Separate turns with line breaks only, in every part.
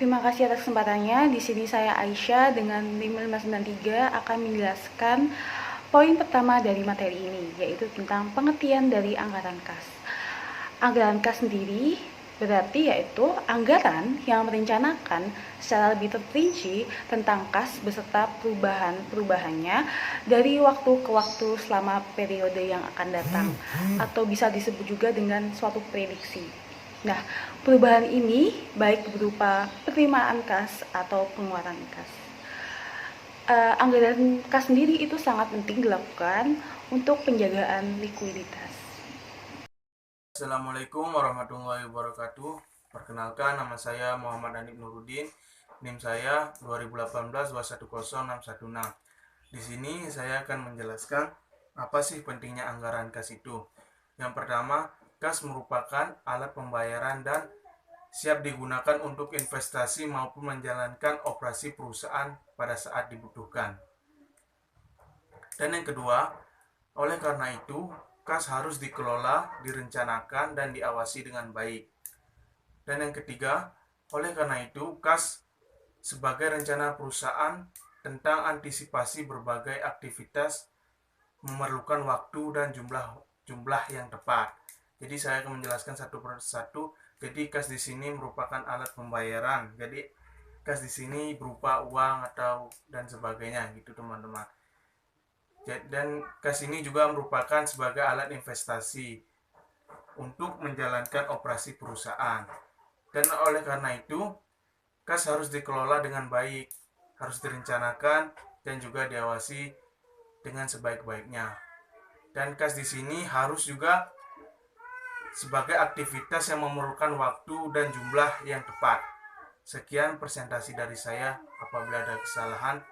Terima kasih atas kesempatannya. Di sini saya Aisyah dengan NIM 593 akan menjelaskan poin pertama dari materi ini, yaitu tentang pengertian dari anggaran kas. Anggaran kas sendiri berarti yaitu anggaran yang merencanakan secara lebih terperinci tentang kas beserta perubahannya dari waktu ke waktu selama periode yang akan datang, atau bisa disebut juga dengan suatu prediksi. Nah, perubahan ini baik berupa penerimaan kas atau pengeluaran kas. Anggaran kas sendiri itu sangat penting dilakukan untuk penjagaan likuiditas.
Assalamualaikum warahmatullahi wabarakatuh. Perkenalkan, nama saya Muhammad Anip Nurudin. NIM saya 2018-210-616. Di sini saya akan menjelaskan apa sih pentingnya anggaran kas itu. Yang pertama, kas merupakan alat pembayaran dan siap digunakan untuk investasi maupun menjalankan operasi perusahaan pada saat dibutuhkan. Dan yang kedua, oleh karena itu, kas harus dikelola, direncanakan, dan diawasi dengan baik. Dan yang ketiga, oleh karena itu, kas sebagai rencana perusahaan tentang antisipasi berbagai aktivitas memerlukan waktu dan jumlah yang tepat. Jadi saya akan menjelaskan satu persatu. Jadi kas di sini merupakan alat pembayaran. Jadi kas di sini berupa uang atau dan sebagainya gitu teman-teman. Dan kas ini juga merupakan sebagai alat investasi untuk menjalankan operasi perusahaan. Dan oleh karena itu, kas harus dikelola dengan baik, harus direncanakan dan juga diawasi dengan sebaik-baiknya. Dan kas di sini harus juga sebagai aktivitas yang memerlukan waktu dan jumlah yang tepat. Sekian presentasi dari saya. Apabila ada kesalahan,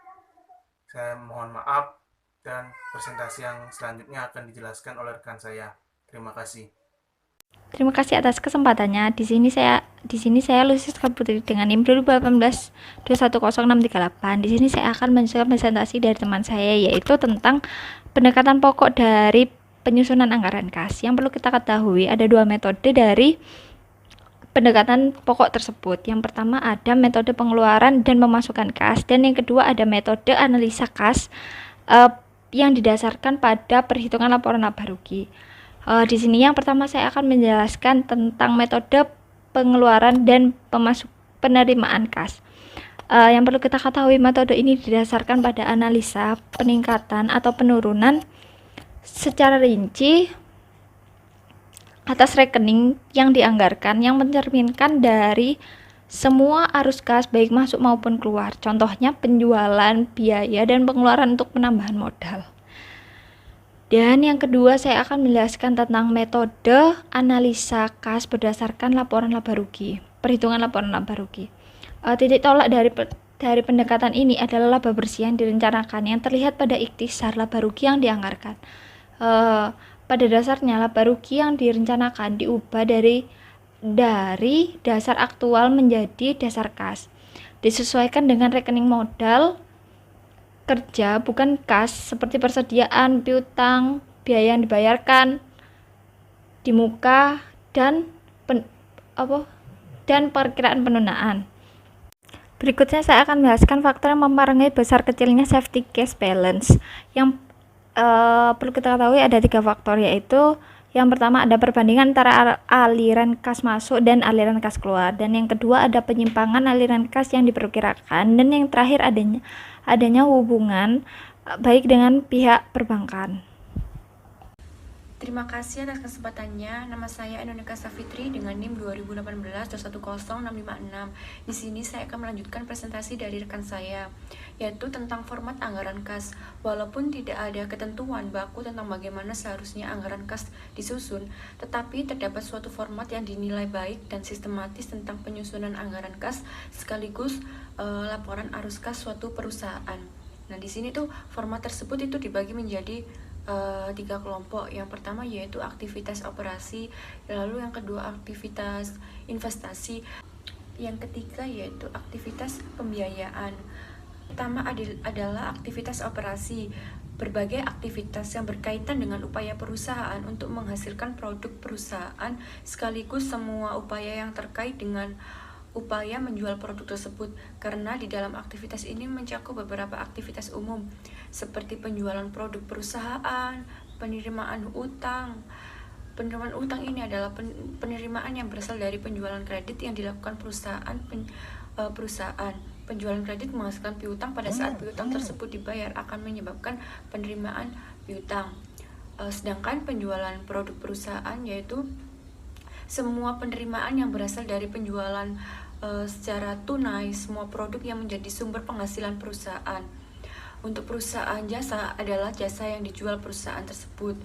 saya mohon maaf. Dan presentasi yang selanjutnya akan dijelaskan oleh rekan saya. Terima kasih.
Terima kasih atas kesempatannya. Di sini saya Lusiska Putri dengan NIM 2018-210-638. Di sini saya akan menjelaskan presentasi dari teman saya, yaitu tentang pendekatan pokok dari penyusunan anggaran kas. Yang perlu kita ketahui, ada dua metode dari pendekatan pokok tersebut. Yang pertama ada metode pengeluaran dan pemasukan kas, dan yang kedua ada metode analisa kas yang didasarkan pada perhitungan laporan laba rugi. Di sini yang pertama saya akan menjelaskan tentang metode pengeluaran dan penerimaan kas. Yang perlu kita ketahui, metode ini didasarkan pada analisa peningkatan atau penurunan secara rinci atas rekening yang dianggarkan, yang mencerminkan dari semua arus kas baik masuk maupun keluar. Contohnya penjualan, biaya, dan pengeluaran untuk penambahan modal. Dan yang kedua saya akan menjelaskan tentang metode analisa kas berdasarkan laporan laba rugi, perhitungan laporan laba rugi. Titik tolak dari pendekatan ini adalah laba bersih yang direncanakan yang terlihat pada ikhtisar laba rugi yang dianggarkan. Pada dasarnya laba rugi yang direncanakan diubah dari dasar aktual menjadi dasar kas, disesuaikan dengan rekening modal kerja bukan kas, seperti persediaan, piutang, biaya yang dibayarkan di muka, dan perkiraan pendanaan. Berikutnya saya akan menjelaskan faktor yang mempengaruhi besar kecilnya safety cash balance. Yang perlu kita ketahui ada 3 faktor, yaitu yang pertama ada perbandingan antara aliran kas masuk dan aliran kas keluar, dan yang kedua ada penyimpangan aliran kas yang diperkirakan, dan yang terakhir adanya hubungan baik dengan pihak perbankan.
Terima kasih atas kesempatannya. Nama saya Enonika Safitri dengan NIM 2018-210-656. Di sini saya akan melanjutkan presentasi dari rekan saya, yaitu tentang format anggaran kas. Walaupun tidak ada ketentuan baku tentang bagaimana seharusnya anggaran kas disusun, tetapi terdapat suatu format yang dinilai baik dan sistematis tentang penyusunan anggaran kas sekaligus laporan arus kas suatu perusahaan. Nah, di sini tuh format tersebut itu dibagi menjadi 3 kelompok. Yang pertama yaitu aktivitas operasi, lalu yang kedua aktivitas investasi, yang ketiga yaitu aktivitas pembiayaan. Pertama adalah aktivitas operasi, berbagai aktivitas yang berkaitan dengan upaya perusahaan untuk menghasilkan produk perusahaan sekaligus semua upaya yang terkait dengan upaya menjual produk tersebut, karena di dalam aktivitas ini mencakup beberapa aktivitas umum seperti penjualan produk perusahaan, penerimaan utang. Penerimaan utang ini adalah penerimaan yang berasal dari penjualan kredit yang dilakukan perusahaan. Penjualan kredit menghasilkan piutang. Pada saat piutang tersebut dibayar akan menyebabkan penerimaan piutang. Sedangkan penjualan produk perusahaan yaitu semua penerimaan yang berasal dari penjualan secara tunai semua produk yang menjadi sumber penghasilan perusahaan. Untuk perusahaan jasa adalah jasa yang dijual perusahaan tersebut.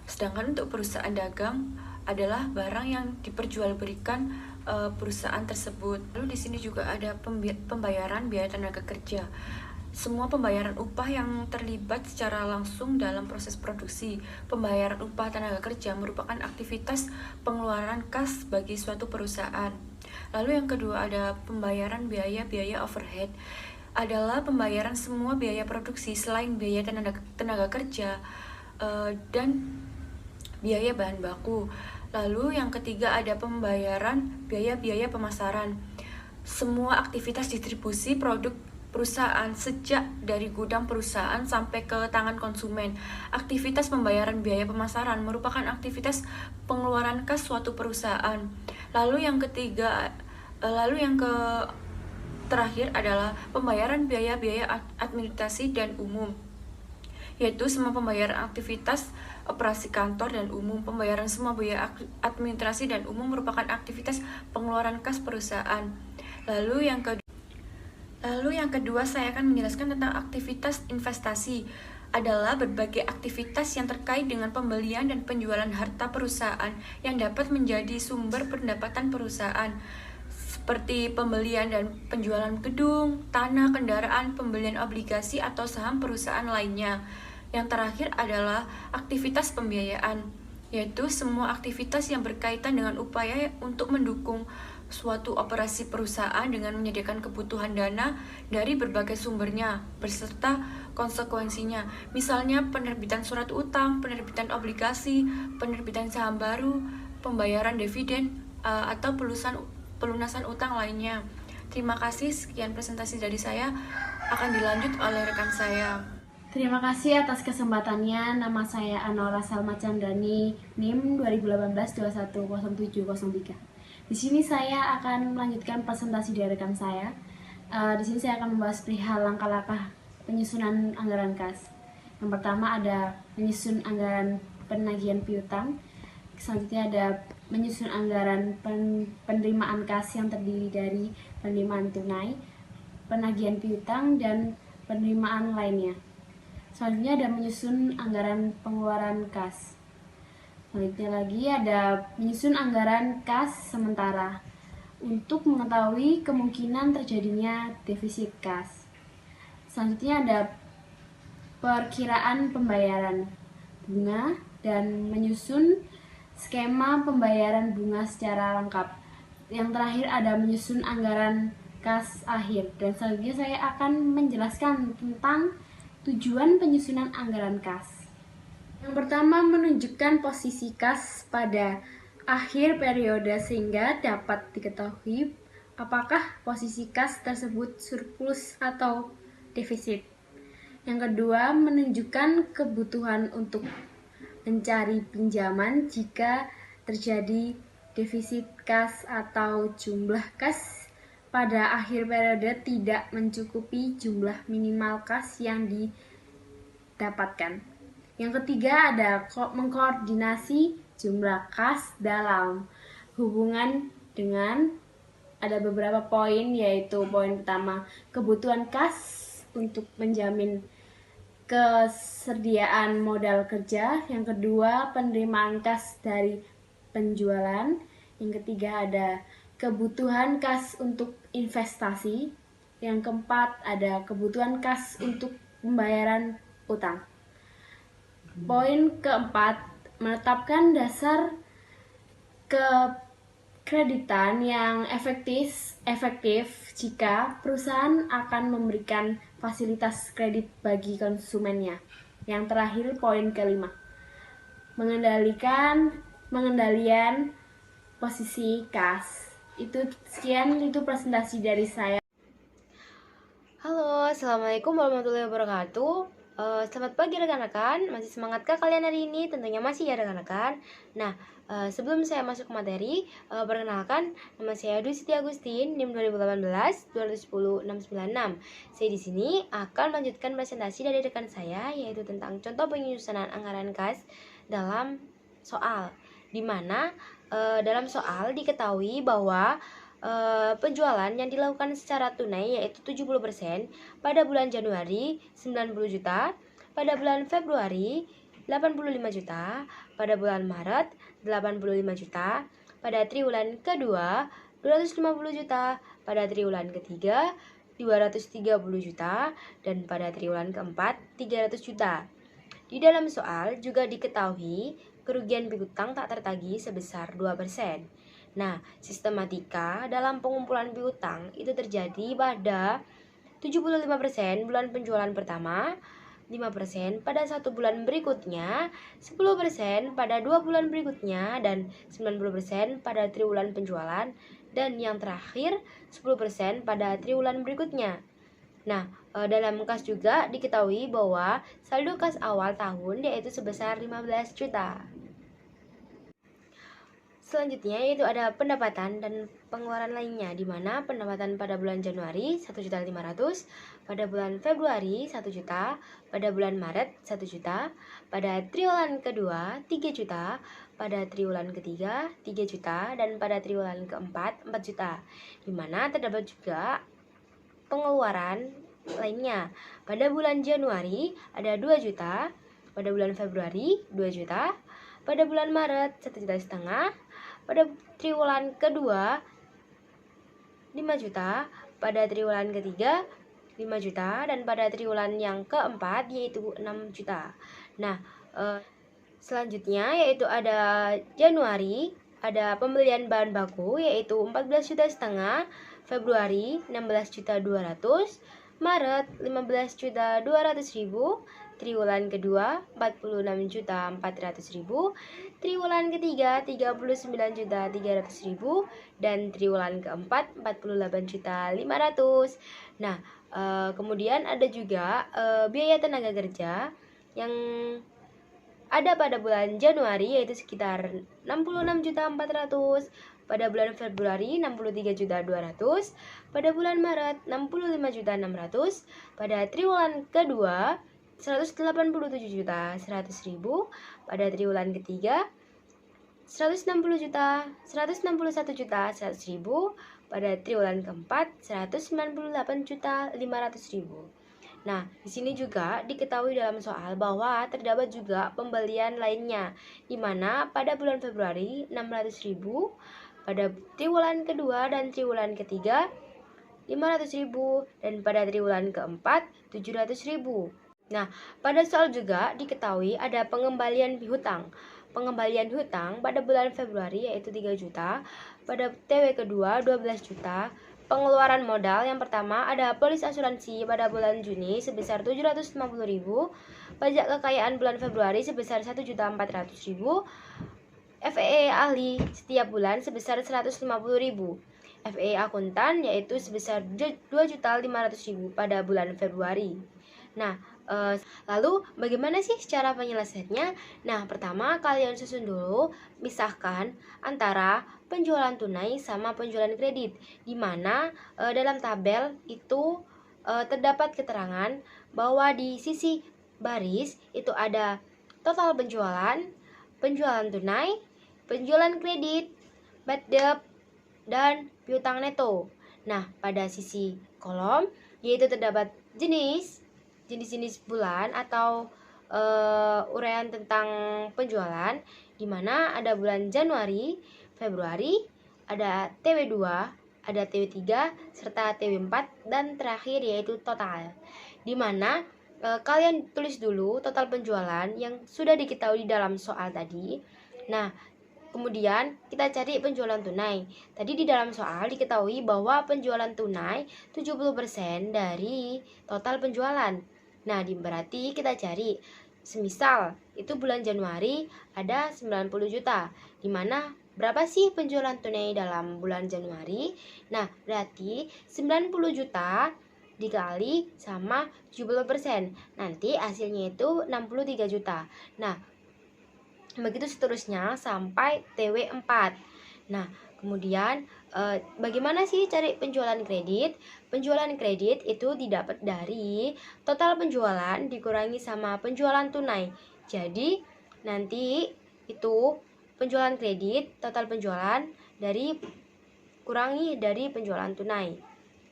Sedangkan untuk perusahaan dagang adalah barang yang diperjualbelikan perusahaan tersebut. Lalu di sini juga ada pembayaran biaya tenaga kerja. Semua pembayaran upah yang terlibat secara langsung dalam proses produksi. Pembayaran upah tenaga kerja merupakan aktivitas pengeluaran kas bagi suatu perusahaan. Lalu yang kedua ada pembayaran biaya overhead. Adalah pembayaran semua biaya produksi selain biaya tenaga kerja dan biaya bahan baku. Lalu yang ketiga ada pembayaran biaya pemasaran. Semua aktivitas distribusi produk perusahaan sejak dari gudang perusahaan sampai ke tangan konsumen. Aktivitas pembayaran biaya pemasaran merupakan aktivitas pengeluaran kas suatu perusahaan. Lalu yang terakhir adalah pembayaran biaya administrasi dan umum, yaitu semua pembayaran aktivitas operasi kantor dan umum. Pembayaran semua biaya administrasi dan umum merupakan aktivitas pengeluaran kas perusahaan. Lalu yang kedua saya akan menjelaskan tentang aktivitas investasi. Adalah berbagai aktivitas yang terkait dengan pembelian dan penjualan harta perusahaan yang dapat menjadi sumber pendapatan perusahaan, seperti pembelian dan penjualan gedung, tanah, kendaraan, pembelian obligasi atau saham perusahaan lainnya. Yang terakhir adalah aktivitas pembiayaan, yaitu semua aktivitas yang berkaitan dengan upaya untuk mendukung suatu operasi perusahaan dengan menyediakan kebutuhan dana dari berbagai sumbernya beserta konsekuensinya. Misalnya penerbitan surat utang, penerbitan obligasi, penerbitan saham baru, pembayaran dividen atau pelunasan utang lainnya. Terima kasih, sekian presentasi dari saya, akan dilanjut oleh rekan saya.
Terima kasih atas kesempatannya. Nama saya Anora Salma Chandani, NIM 2018-210703. Di sini saya akan melanjutkan presentasi dari rekan saya. Di sini saya akan membahas perihal langkah-langkah penyusunan anggaran kas. Yang pertama ada menyusun anggaran penagihan piutang. Selanjutnya ada menyusun anggaran penerimaan kas yang terdiri dari penerimaan tunai, penagihan piutang, dan penerimaan lainnya. Selanjutnya ada menyusun anggaran pengeluaran kas. Selanjutnya lagi ada menyusun anggaran kas sementara untuk mengetahui kemungkinan terjadinya defisit kas. Selanjutnya ada perkiraan pembayaran bunga dan menyusun skema pembayaran bunga secara lengkap. Yang terakhir ada menyusun anggaran kas akhir. Dan selanjutnya saya akan menjelaskan tentang tujuan penyusunan anggaran kas. Yang pertama, menunjukkan posisi kas pada akhir periode sehingga dapat diketahui apakah posisi kas tersebut surplus atau defisit. Yang kedua, menunjukkan kebutuhan untuk mencari pinjaman jika terjadi defisit kas atau jumlah kas pada akhir periode tidak mencukupi jumlah minimal kas yang didapatkan. Yang ketiga ada mengkoordinasi jumlah kas dalam hubungan dengan ada beberapa poin, yaitu poin pertama kebutuhan kas untuk menjamin kesediaan modal kerja. Yang kedua penerimaan kas dari penjualan. Yang ketiga ada kebutuhan kas untuk investasi. Yang keempat ada kebutuhan kas untuk pembayaran utang. Poin keempat, menetapkan dasar kekreditan yang efektif jika perusahaan akan memberikan fasilitas kredit bagi konsumennya. Yang terakhir, poin kelima, pengendalian posisi kas. Itu presentasi dari saya.
Halo, Assalamualaikum warahmatullahi wabarakatuh. Selamat pagi rekan-rekan, masih semangatkah kalian hari ini? Tentunya masih ya rekan-rekan. Nah, sebelum saya masuk ke materi, perkenalkan, nama saya Dwi Siti Agustin, NIM 2018 210 696. Saya di sini akan melanjutkan presentasi dari rekan saya, yaitu tentang contoh penyusunan anggaran kas dalam soal, di mana dalam soal diketahui bahwa penjualan yang dilakukan secara tunai yaitu 70% pada bulan Januari 90 juta, pada bulan Februari 85 juta, pada bulan Maret 85 juta, pada triwulan kedua 250 juta, pada triwulan ketiga 230 juta, dan pada triwulan keempat 300 juta. Di dalam soal juga diketahui kerugian piutang tak tertagih sebesar 2%. Nah, sistematika dalam pengumpulan piutang itu terjadi pada 75% bulan penjualan pertama, 5% pada 1 bulan berikutnya, 10% pada 2 bulan berikutnya, dan 90% pada triwulan penjualan, dan yang terakhir 10% pada triwulan berikutnya. Nah, dalam kas juga diketahui bahwa saldo kas awal tahun yaitu sebesar 15 juta. Selanjutnya yaitu ada pendapatan dan pengeluaran lainnya, di mana pendapatan pada bulan Januari 1.500.000, pada bulan Februari 1 juta, pada bulan Maret 1 juta, pada triwulan kedua 3 juta, pada triwulan ketiga 3 juta, dan pada triwulan keempat 4 juta. Di mana terdapat juga pengeluaran lainnya. Pada bulan Januari ada 2 juta, pada bulan Februari 2 juta, pada bulan Maret 1,5 juta, pada triwulan kedua 5 juta, pada triwulan ketiga 5 juta, dan pada triwulan yang keempat yaitu 6 juta. Nah, selanjutnya yaitu ada Januari, ada pembelian bahan baku yaitu 14,5 juta, Februari 16,200,000, Maret 15,200,000, triwulan kedua 46,400,000, triwulan ketiga 39,300,000, dan triwulan keempat 48,500,000. Nah, kemudian ada juga biaya tenaga kerja yang ada pada bulan Januari yaitu sekitar 66,400,000, pada bulan Februari 63,200,000, pada bulan Maret 65,600,000, pada triwulan kedua 187,100,000, pada triwulan ketiga 161,100,000, pada triwulan keempat 198,500,000. Nah, di sini juga diketahui dalam soal bahwa terdapat juga pembelian lainnya, di mana pada bulan Februari 600,000, pada triwulan kedua dan triwulan ketiga 500,000, dan pada triwulan keempat 700,000. Nah, pada soal juga diketahui ada pengembalian hutang. Pengembalian hutang pada bulan Februari yaitu 3 juta, pada TW kedua 12 juta. Pengeluaran modal yang pertama ada polis asuransi pada bulan Juni sebesar 750.000, pajak kekayaan bulan Februari sebesar 1.400.000, FEE ahli setiap bulan sebesar 150.000, FEE akuntan yaitu sebesar 2.500.000 pada bulan Februari. Nah, lalu bagaimana sih cara penyelesaiannya? Nah, pertama kalian susun dulu, misahkan antara penjualan tunai sama penjualan kredit, di mana dalam tabel itu terdapat keterangan bahwa di sisi baris itu ada total penjualan, penjualan tunai, penjualan kredit, bad debt, dan piutang neto. Nah, pada sisi kolom yaitu terdapat jenis-jenis bulan atau uraian tentang penjualan, di mana ada bulan Januari, Februari, ada TW2, ada TW3, serta TW4, dan terakhir yaitu total. Di mana kalian tulis dulu total penjualan yang sudah diketahui dalam soal tadi. Nah, kemudian kita cari penjualan tunai. Tadi di dalam soal diketahui bahwa penjualan tunai 70% dari total penjualan. Nah, berarti kita cari, semisal itu bulan Januari ada 90 juta, di mana berapa sih penjualan tunai dalam bulan Januari? Nah, berarti 90 juta dikali sama 70%. Nanti hasilnya itu 63 juta. Nah, begitu seterusnya sampai TW4. Nah, kemudian bagaimana sih cari penjualan kredit? Penjualan kredit itu didapat dari total penjualan dikurangi sama penjualan tunai. Jadi, nanti itu penjualan kredit, total penjualan dari kurangi dari penjualan tunai.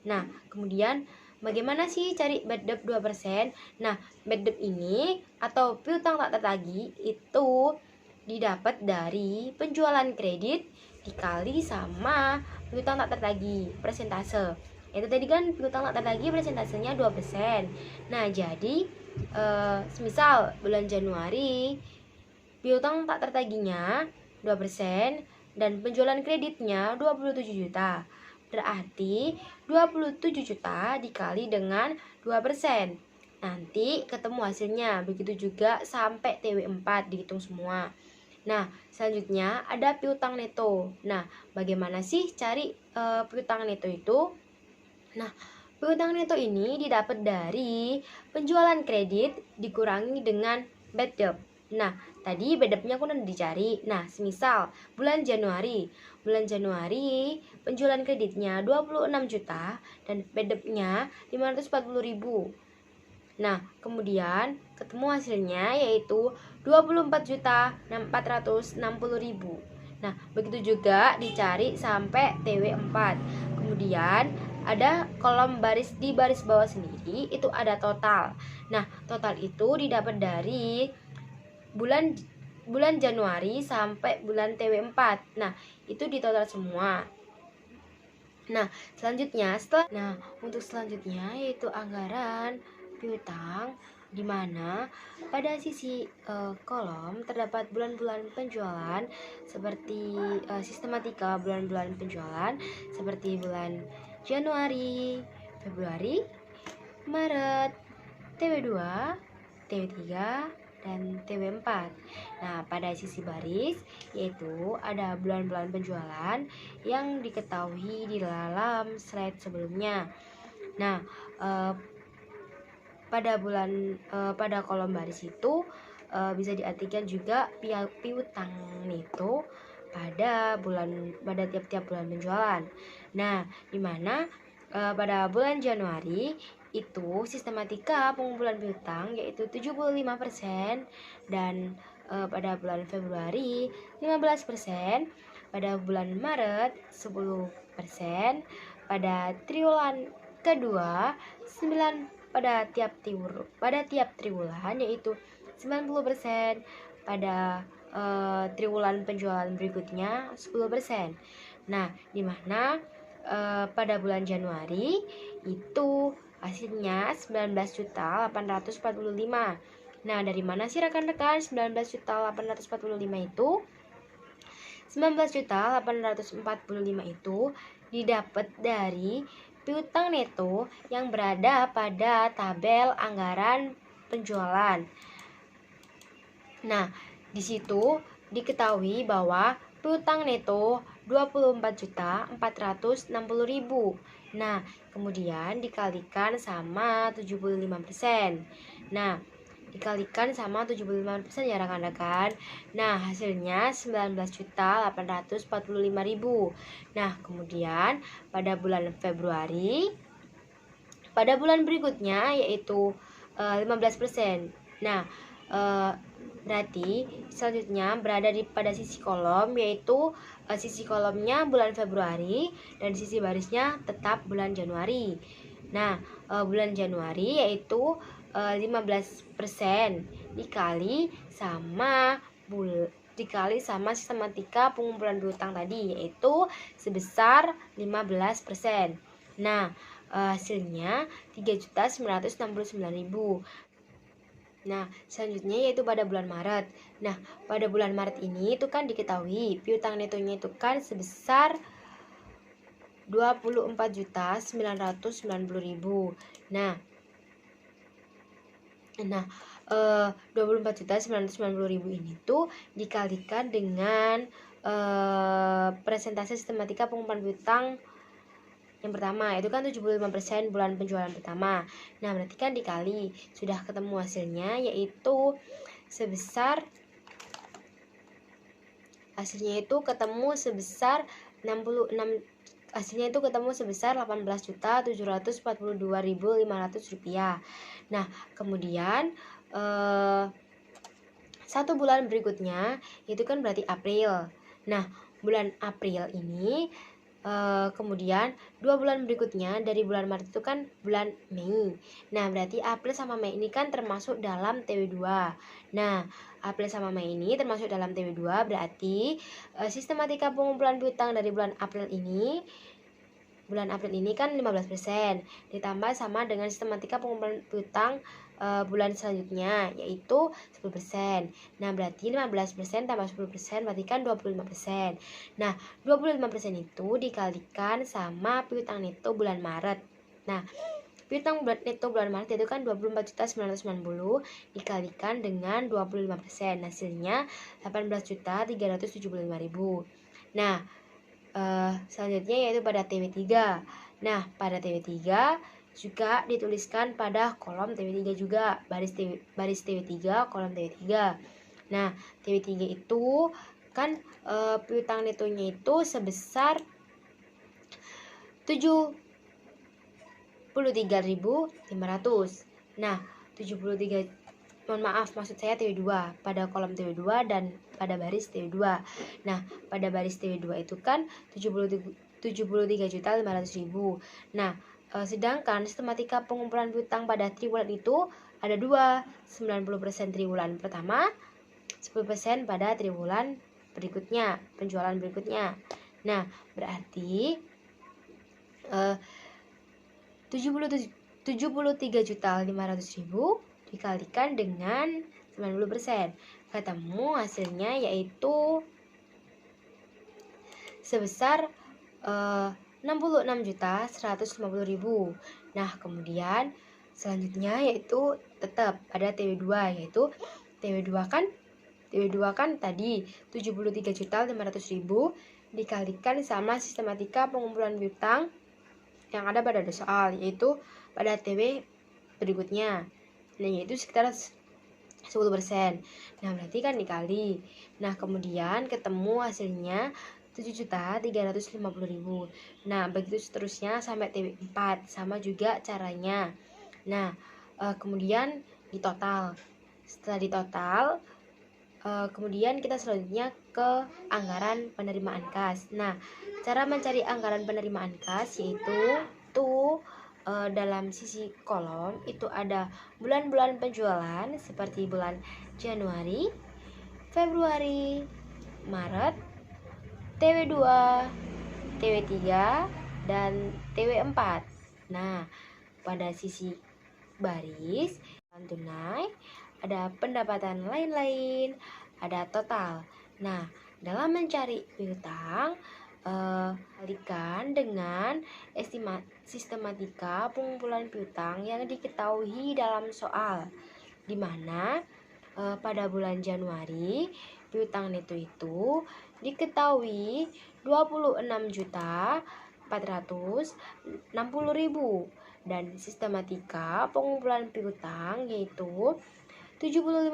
Nah, kemudian bagaimana sih cari bad debt 2%? Nah, bad debt ini atau piutang tak tertagih itu didapat dari penjualan kredit dikali sama piutang tak tertagih persentase. Itu tadi kan piutang tak tertagih persentasenya 2%. Nah, jadi semisal bulan Januari piutang tak tertagihnya 2% dan penjualan kreditnya 27 juta. Berarti 27 juta dikali dengan 2%. Nanti ketemu hasilnya. Begitu juga sampai TW4 dihitung semua. Nah, selanjutnya ada piutang neto. Nah, bagaimana sih cari piutang neto itu? Nah, piutang neto ini didapat dari penjualan kredit dikurangi dengan bad debt. Nah, tadi bad debt-nya aku udah dicari. Nah, semisal bulan Januari penjualan kreditnya 26 juta dan bad debt-nya 540.000. Nah, kemudian ketemu hasilnya yaitu 24.460.000. Nah, begitu juga dicari sampai TW4. Kemudian ada kolom di baris bawah sendiri itu ada total. Nah, total itu didapat dari bulan Januari sampai bulan TW4. Nah, itu ditotal semua. Nah, untuk selanjutnya yaitu anggaran piutang, di mana pada sisi kolom terdapat bulan-bulan penjualan seperti sistematika bulan-bulan penjualan seperti bulan Januari, Februari, Maret, TW2, TW3, dan TW4. Nah, pada sisi baris yaitu ada bulan-bulan penjualan yang diketahui di dalam slide sebelumnya. Nah, pada kolom baris itu bisa diartikan juga piutang neto pada tiap-tiap bulan penjualan. Nah, di mana pada bulan Januari itu sistematika pengumpulan piutang yaitu 75% dan pada bulan Februari 15%, pada bulan Maret 10%, pada triwulan kedua 9 pada tiap triwulan yaitu 90%, pada triwulan penjualan berikutnya 10%. Nah, di mana pada bulan Januari itu hasilnya 19.845. Nah, dari mana sih rekan-rekan 19.845 itu? 19.845 itu didapat dari piutang neto yang berada pada tabel anggaran penjualan. Nah, di situ diketahui bahwa piutang neto 24.460.000. Nah, kemudian dikalikan sama 75%. Nah, dikalikan sama 75% ya rekan-rekan. Nah, hasilnya 19.845.000. Nah, kemudian pada bulan Februari, pada bulan berikutnya yaitu 15%. Nah, berarti selanjutnya berada pada sisi kolom, yaitu sisi kolomnya bulan Februari dan sisi barisnya tetap bulan Januari. Nah, bulan Januari yaitu 15% dikali sama sistematika pengumpulan piutang tadi yaitu sebesar 15%. Nah, hasilnya 3.969.000. Nah, selanjutnya yaitu pada bulan Maret. Nah, pada bulan Maret ini itu kan diketahui piutang netonya itu kan sebesar 24.990.000. Nah, 24.990.000 ini tuh dikalikan dengan persentase sistematika pengumpulan piutang yang pertama, itu kan 75% bulan penjualan pertama. Nah, berarti kan dikali, sudah ketemu hasilnya, yaitu sebesar hasilnya itu ketemu sebesar 18.742.500 rupiah. Nah, kemudian 1 bulan berikutnya itu kan berarti April. Nah, bulan April ini kemudian 2 bulan berikutnya dari bulan Maret itu kan bulan Mei. Nah, berarti April sama Mei ini kan termasuk dalam TW2. Nah, April sama Mei ini termasuk dalam TW2, berarti sistematika pengumpulan piutang dari bulan April ini kan 15%, ditambah sama dengan sistematika pengumpulan piutang bulan selanjutnya, yaitu 10%. Nah, berarti 15% tambah 10% berarti kan 25%. Nah, 25% itu dikalikan sama piutang neto bulan Maret. Nah, piutang neto bulan Maret itu kan 24.990 dikalikan dengan 25%, hasilnya 18.375.000. Nah, selanjutnya yaitu pada TW3. Nah, pada TW3 juga dituliskan pada kolom TW3 juga, baris TW3, kolom TW3. Nah, TW3 itu kan piutang netonya itu sebesar 73.500. Nah, maksud saya TW2, pada kolom TW2 dan pada baris TW2. Nah, pada baris TW2 itu kan 73.500.000. Nah, sedangkan sistematika pengumpulan piutang pada triwulan itu ada 2, 90% triwulan pertama, 10% pada triwulan berikutnya, penjualan berikutnya. Nah, berarti 73.500.000 dikalikan dengan 90%. Ketemu hasilnya yaitu sebesar 66.150.000. Nah, kemudian selanjutnya yaitu tetap pada TW2, yaitu TW2 kan tadi 73.500.000 dikalikan sama sistematika pengumpulan piutang yang ada pada soal, yaitu pada TW berikutnya. Nah, yaitu sekitar 10%. Nah, berarti kan dikali. Nah, kemudian ketemu hasilnya 7.350.000. Nah, begitu seterusnya sampai TW4, sama juga caranya. Nah, kemudian ditotal. Setelah ditotal, kemudian kita selanjutnya ke anggaran penerimaan kas. Nah, cara mencari anggaran penerimaan kas yaitu dalam sisi kolom itu ada bulan-bulan penjualan seperti bulan Januari, Februari, Maret, TW2, TW3, dan TW4. Nah, pada sisi baris tunai ada pendapatan lain-lain, ada total. Nah, dalam mencari piutang kalikan dengan sistematika pengumpulan piutang yang diketahui dalam soal, di mana pada bulan Januari piutang neto itu diketahui 26.460.000 dan sistematika pengumpulan piutang yaitu 75%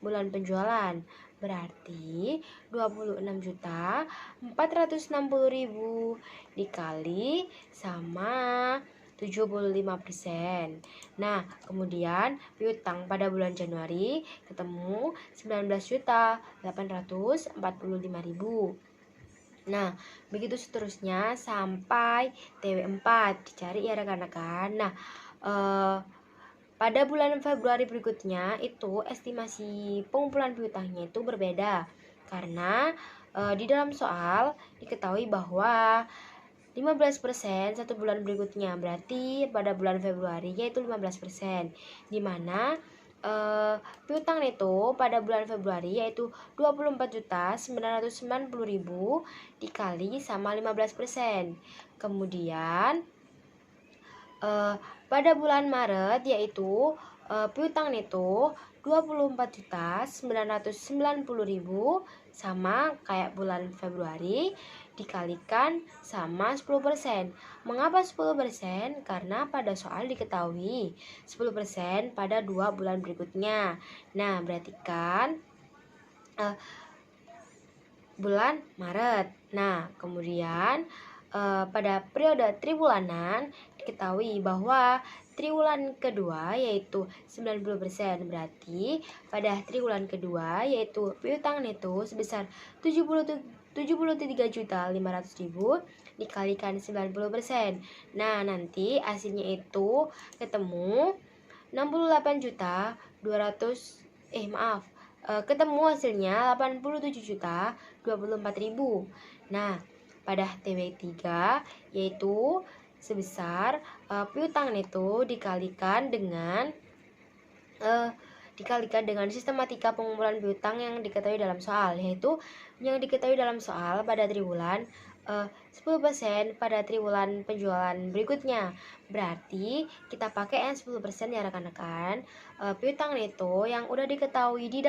bulan penjualan, berarti 26.460.000 dikali sama 75%. Nah, kemudian piutang pada bulan Januari ketemu 19.845.000. Nah, begitu seterusnya sampai TW4 dicari ya rekan-rekan. Nah, pada bulan Februari berikutnya itu estimasi pengumpulan piutangnya itu berbeda karena di dalam soal diketahui bahwa 15% 1 bulan berikutnya, berarti pada bulan Februari yaitu 15%, di mana piutang neto pada bulan Februari yaitu 24.990.000 dikali sama 15%. Kemudian pada bulan Maret yaitu piutang neto 24.990.000 sama kayak bulan Februari dikalikan sama 10%. Mengapa 10%? Karena pada soal diketahui 10% pada 2 bulan berikutnya. Nah, berarti kan bulan Maret. Nah, kemudian pada periode triwulanan diketahui bahwa triwulan kedua yaitu 90%, berarti pada triwulan kedua yaitu piutang neto sebesar 73.500.000 dikalikan 90%. Nah, nanti hasilnya itu ketemu 68.200 ketemu hasilnya 87.024.000. Nah, pada TW3 yaitu sebesar piutang neto dikalikan dengan sistematika pengumpulan piutang yang diketahui dalam soal, yaitu yang diketahui dalam soal pada triwulan 10% pada triwulan penjualan berikutnya. Berarti kita pakai yang 10% ya rekan-rekan. Piutang neto yang udah diketahui di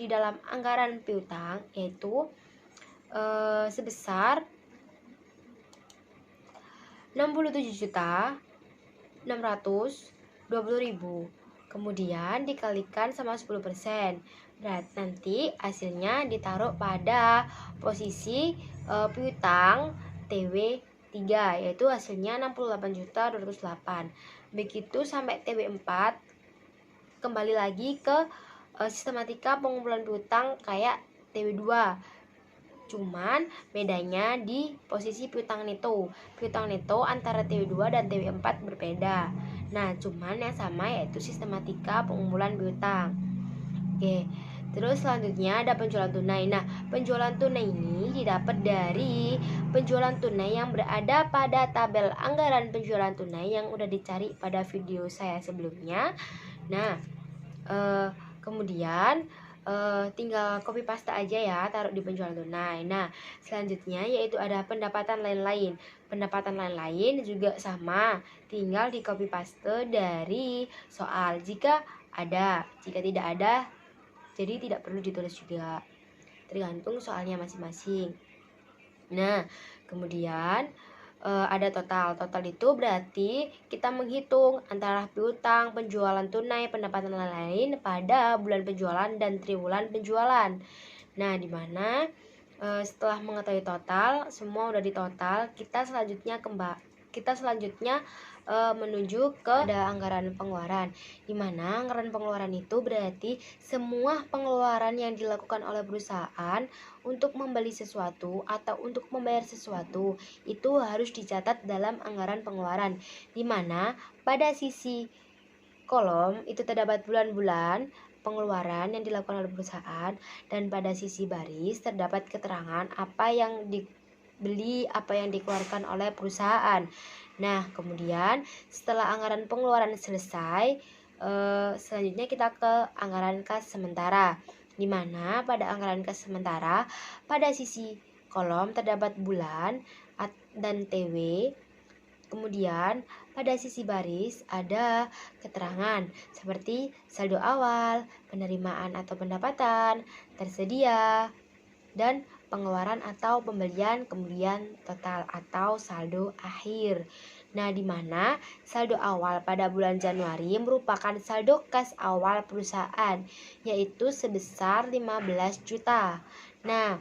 dalam anggaran piutang yaitu sebesar 67.620.000, kemudian dikalikan sama 10%. Berarti nanti hasilnya ditaruh pada posisi piutang TW3 yaitu hasilnya 68.208. Begitu sampai TW4 kembali lagi ke sistematika pengumpulan piutang kayak TW2. Cuman bedanya di posisi piutang neto. Piutang neto antara TW2 dan TW4 berbeda. Nah, cuman yang sama yaitu sistematika pengumpulan piutang. Oke. Terus selanjutnya ada penjualan tunai. Nah, penjualan tunai ini didapat dari penjualan tunai yang berada pada tabel anggaran penjualan tunai yang udah dicari pada video saya sebelumnya. Nah, kemudian tinggal copy paste aja ya, taruh di penjualan tunai. Nah, selanjutnya yaitu ada pendapatan lain-lain. Pendapatan lain-lain juga sama, tinggal di copy paste dari soal jika ada. Jika tidak ada, jadi tidak perlu ditulis juga, tergantung soalnya masing-masing. Nah, kemudian ada total. Total itu berarti kita menghitung antara piutang, penjualan tunai, pendapatan lain-lain pada bulan penjualan dan triwulan penjualan. Nah, dimana setelah mengetahui total, semua udah ditotal, kita selanjutnya menuju ke anggaran pengeluaran, dimana anggaran pengeluaran itu berarti semua pengeluaran yang dilakukan oleh perusahaan untuk membeli sesuatu atau untuk membayar sesuatu itu harus dicatat dalam anggaran pengeluaran, dimana pada sisi kolom itu terdapat bulan-bulan pengeluaran yang dilakukan oleh perusahaan, dan pada sisi baris terdapat keterangan apa yang dibeli, apa yang dikeluarkan oleh perusahaan. Nah, kemudian setelah anggaran pengeluaran selesai, selanjutnya kita ke anggaran kas sementara, di mana pada anggaran kas sementara pada sisi kolom terdapat bulan dan TW. Kemudian pada sisi baris ada keterangan seperti saldo awal, penerimaan atau pendapatan, tersedia, dan pengeluaran atau pembelian, kemudian total atau saldo akhir. Nah, di mana saldo awal pada bulan Januari merupakan saldo kas awal perusahaan, yaitu sebesar 15 juta. Nah,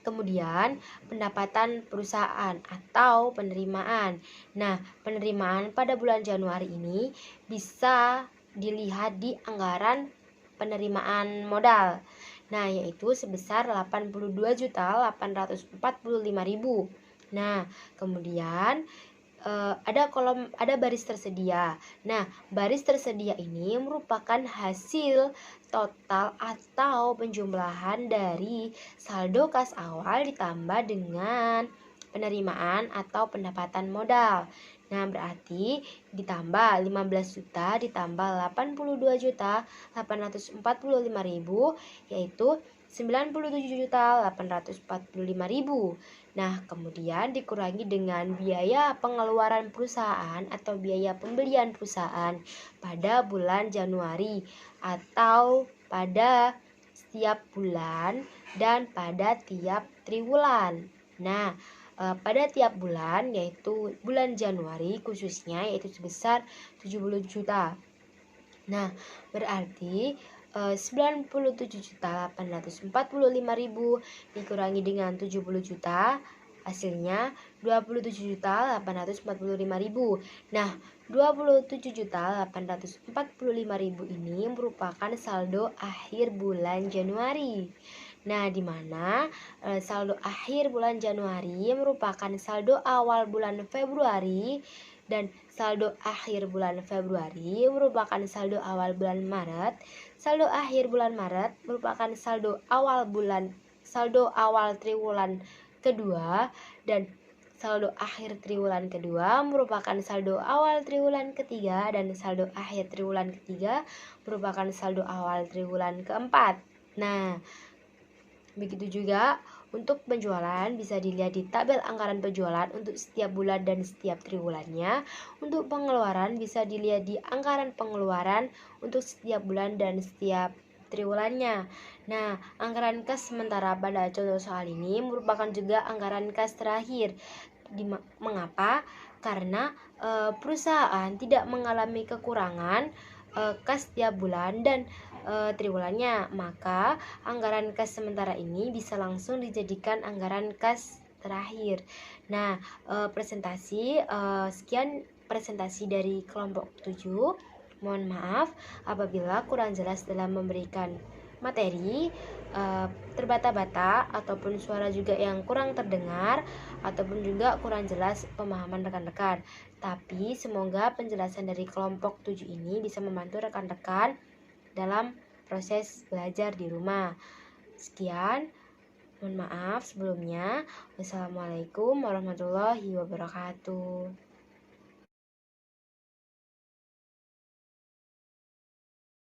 kemudian pendapatan perusahaan atau penerimaan. Nah, penerimaan pada bulan Januari ini bisa dilihat di anggaran penerimaan modal. Nah, yaitu sebesar 82.845.000. Nah, kemudian ada baris tersedia. Nah, baris tersedia ini merupakan hasil total atau penjumlahan dari saldo kas awal ditambah dengan penerimaan atau pendapatan modal. Nah, berarti ditambah 15 juta ditambah 82.845.000 yaitu 97.845.000. Nah, kemudian dikurangi dengan biaya pengeluaran perusahaan atau biaya pembelian perusahaan pada bulan Januari atau pada setiap bulan dan pada tiap triwulan. Nah, pada tiap bulan yaitu bulan Januari khususnya yaitu sebesar 70 juta. Nah, berarti 97.845.000 dikurangi dengan 70 juta hasilnya 27.845.000. Nah, 27.845.000 ini merupakan saldo akhir bulan Januari. Nah, di mana saldo akhir bulan Januari merupakan saldo awal bulan Februari dan saldo akhir bulan Februari merupakan saldo awal bulan Maret. Saldo akhir bulan Maret merupakan saldo awal triwulan kedua dan saldo akhir triwulan kedua merupakan saldo awal triwulan ketiga dan saldo akhir triwulan ketiga merupakan saldo awal triwulan keempat. Nah, begitu juga untuk penjualan bisa dilihat di tabel anggaran penjualan untuk setiap bulan dan setiap triwulannya. Untuk pengeluaran bisa dilihat di anggaran pengeluaran untuk setiap bulan dan setiap triwulannya. Nah, anggaran kas sementara pada contoh soal ini merupakan juga anggaran kas terakhir. Mengapa? Karena perusahaan tidak mengalami kekurangan kas setiap bulan dan triwulannya, maka anggaran kas sementara ini bisa langsung dijadikan anggaran kas terakhir. Nah, sekian presentasi dari kelompok 7. Mohon maaf apabila kurang jelas dalam memberikan materi, terbata-bata ataupun suara juga yang kurang terdengar ataupun juga kurang jelas pemahaman rekan-rekan. Tapi semoga penjelasan dari kelompok 7 ini bisa membantu rekan-rekan dalam proses belajar di rumah. Sekian, mohon maaf sebelumnya. Wassalamualaikum warahmatullahi wabarakatuh.